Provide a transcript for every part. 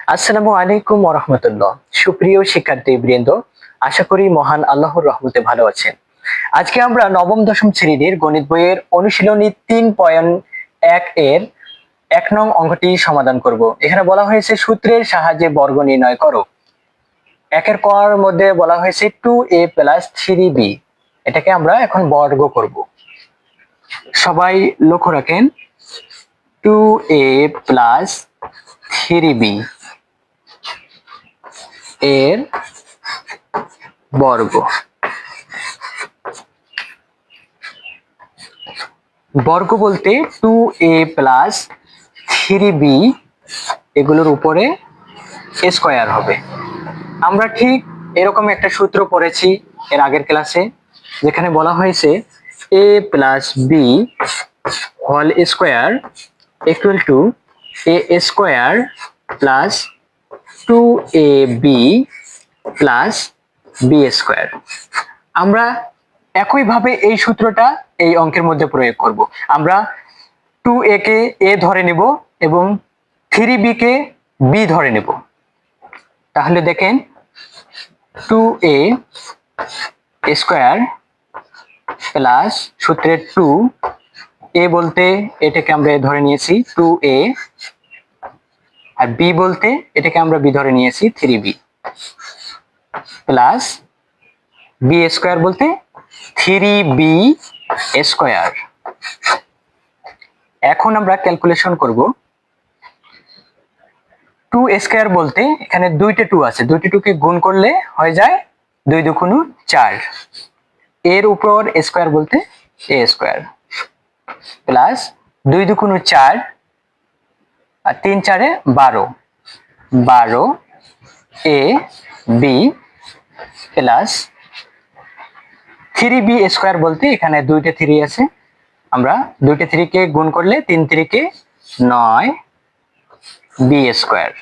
আসসালামু আলাইকুম ওয়া রাহমাতুল্লাহ। সুপ্রিয় শিক্ষার্থীবৃন্দ, আশা করি মহান আল্লাহর রহমতে ভালো আছেন। আজকে আমরা নবম দশম শ্রেণীর গণিত বইয়ের অনুশীলনী 3.1 এর 1 নং অঙ্কটি সমাধান করব। এখানে বলা হয়েছে সূত্রের সাহায্যে বর্গ নির্ণয় করো। একের কর মধ্যে বলা হয়েছে 2a + 3b। এটাকে আমরা এখন বর্গ করব। সবাই লক্ষ্য রাখেন, 2a + 3b এর বর্গ। বর্গ বলতে 2a + 3b এগুলোর উপরে স্কয়ার হবে। আমরা ঠিক এরকম একটা সূত্র পড়েছি এর আগের ক্লাসে, যেখানে বলা হয়েছে a + b whole square equal to a square plus 2ab plus b square. আমরা একইভাবে এই সূত্রটা এই অঙ্কের মধ্যে প্রয়োগ করব। আমরা 2a কে a ধরে নেব এবং 3b কে b ধরে নেব। তাহলে দেখেন, 2a স্কয়ার প্লাস সূত্রের 2a বলতে এটাকে আমরা ধরে নিয়েছি 2a, আর b বলতে এটাকে আমরা b ধরে নিয়েছি 3b, প্লাস b স্কয়ার বলতে 3b স্কয়ার। এখন আমরা ক্যালকুলেশন করব। 2 স্কয়ার বলতে এখানে দুইটা 2 আছে, দুইটা 2 কে গুণ করলে হয়ে যায় 2 দুগুণ 4। এর উপর স্কয়ার বলতে a স্কয়ার প্লাস 2 দুগুণ 4 আর 3 4 12, 12ab প্লাস 3b স্কয়ার বলতে এখানে দুইটা 3 আছে, আমরা দুইটা 3 কে গুণ করলে 3 3 কে 9 b স্কয়ার।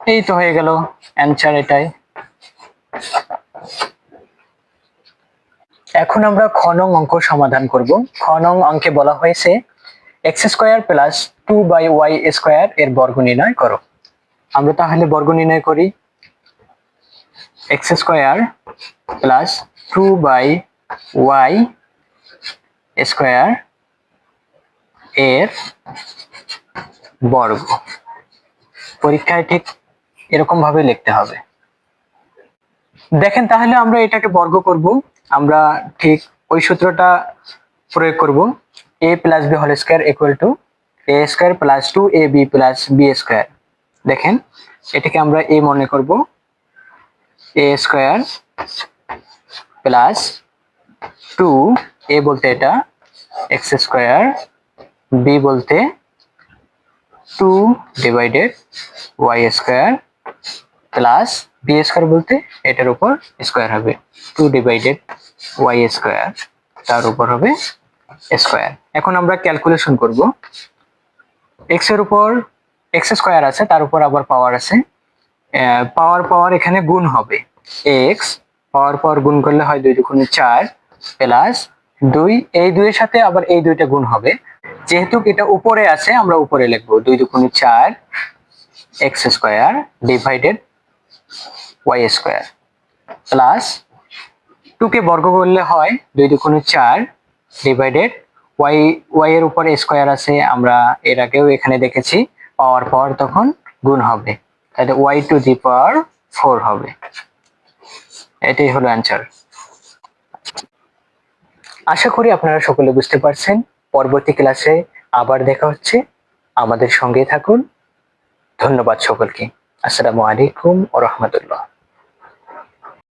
এই তো হয়ে গেল অ্যানসার এটাই। এখন আমরা খ নং অঙ্ক সমাধান করব। খ নং অঙ্কে বলা হয়েছে x square plus 2y square এর বর্গ নির্ণয় করো। আমরা তাহলে বর্গ নির্ণয় করি। x square plus 2y square এর বর্গ। পরীক্ষায় ঠিক এরকম ভাবে লিখতে হবে। দেখেন, তাহলে আমরা এটাকে বর্গ করব। আমরা ঠিক ওই সূত্রটা প্রয়োগ করব। a + b whole square equal to a square plus 2ab plus b square. দেখেন, এটাকে আমরা a মনে করব, a স্কয়ার প্লাস 2a বলতে এটা x স্কয়ার, b বলতে 2 divided y square plus b square বলতে এটার উপর স্কয়ার হবে 2 ডিভাইডেড y স্কয়ার, তার উপর হবে স্কয়ার। এখন আমরা ক্যালকুলেশন করব। x এর উপর x স্কয়ার আছে, তার উপর আবার পাওয়ার আছে, পাওয়ার এখানে গুণ হবে। x পাওয়ার গুণ করলে হয় 2 দুগুণ 4 প্লাস 2, এই 2 এর সাথে আবার এই 2টা গুণ হবে। যেহেতু এটা উপরে আছে, আমরা উপরে লিখব 2 দুগুণ 4 x square divided y square plus 2 কে বর্গ করলে হয় 2 দুগুণ 4 ডিভাইডেড y এর উপর স্কয়ার আছে, আমরা এর আগেও এখানে দেখেছি, পাওয়ার তখন গুণ হবে, তাহলে y টু দি পাওয়ার 4 হবে। এটাই হলো অ্যানসার। আশা করি আপনারা সকলে বুঝতে পারছেন। পরবর্তী ক্লাসে আবার দেখা হচ্ছে, আমাদের সঙ্গে থাকুন। ধন্যবাদ সকলকে। আসসালামু আলাইকুম ওয়া রাহমাতুল্লাহ।